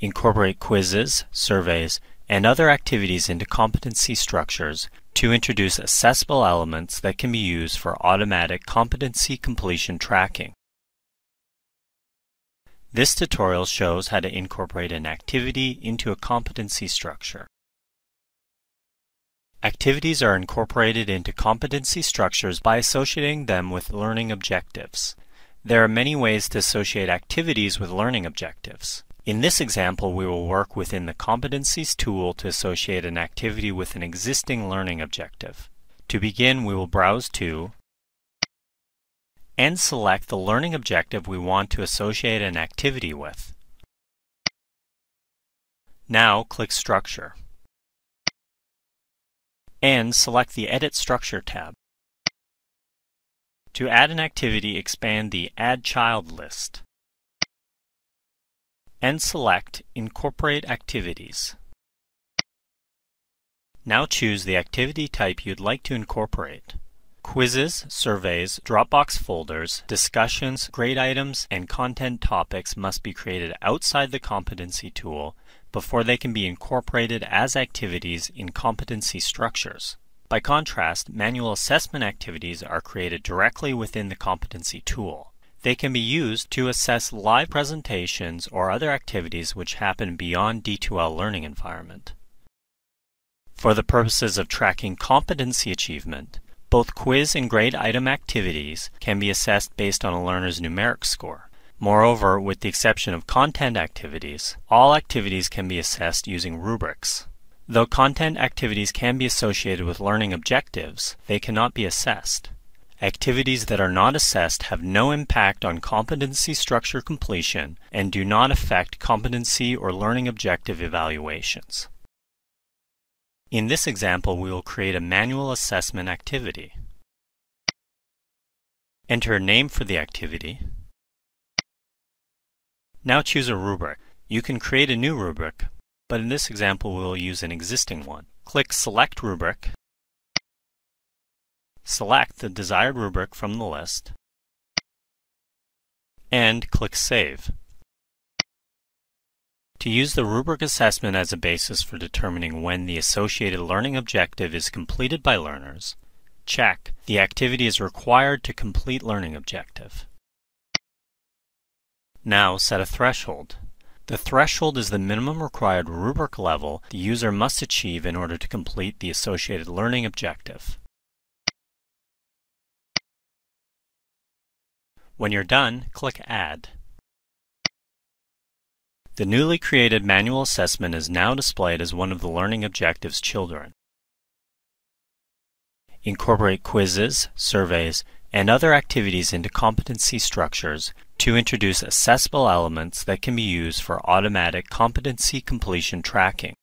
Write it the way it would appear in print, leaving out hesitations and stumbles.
Incorporate quizzes, surveys, and other activities into competency structures to introduce accessible elements that can be used for automatic competency completion tracking. This tutorial shows how to incorporate an activity into a competency structure. Activities are incorporated into competency structures by associating them with learning objectives. There are many ways to associate activities with learning objectives. In this example, we will work within the Competencies tool to associate an activity with an existing learning objective. To begin, we will browse to and select the learning objective we want to associate an activity with. Now click Structure and select the Edit Structure tab. To add an activity, expand the Add Child list and select Incorporate Activities. Now choose the activity type you'd like to incorporate. Quizzes, surveys, Dropbox folders, discussions, grade items, and content topics must be created outside the Competency tool before they can be incorporated as activities in competency structures. By contrast, manual assessment activities are created directly within the Competency tool. They can be used to assess live presentations or other activities which happen beyond D2L Learning Environment. For the purposes of tracking competency achievement, both quiz and grade item activities can be assessed based on a learner's numeric score. Moreover, with the exception of content activities, all activities can be assessed using rubrics. Though content activities can be associated with learning objectives, they cannot be assessed. Activities that are not assessed have no impact on competency structure completion and do not affect competency or learning objective evaluations. In this example, we will create a manual assessment activity. Enter a name for the activity. Now choose a rubric. You can create a new rubric, but in this example we will use an existing one. Click Select Rubric. Select the desired rubric from the list and click Save. To use the rubric assessment as a basis for determining when the associated learning objective is completed by learners, check the activity is required to complete learning objective. Now set a threshold. The threshold is the minimum required rubric level the user must achieve in order to complete the associated learning objective. When you're done, click Add. The newly created manual assessment is now displayed as one of the learning objectives children. Incorporate quizzes, surveys, and other activities into competency structures to introduce accessible elements that can be used for automatic competency completion tracking.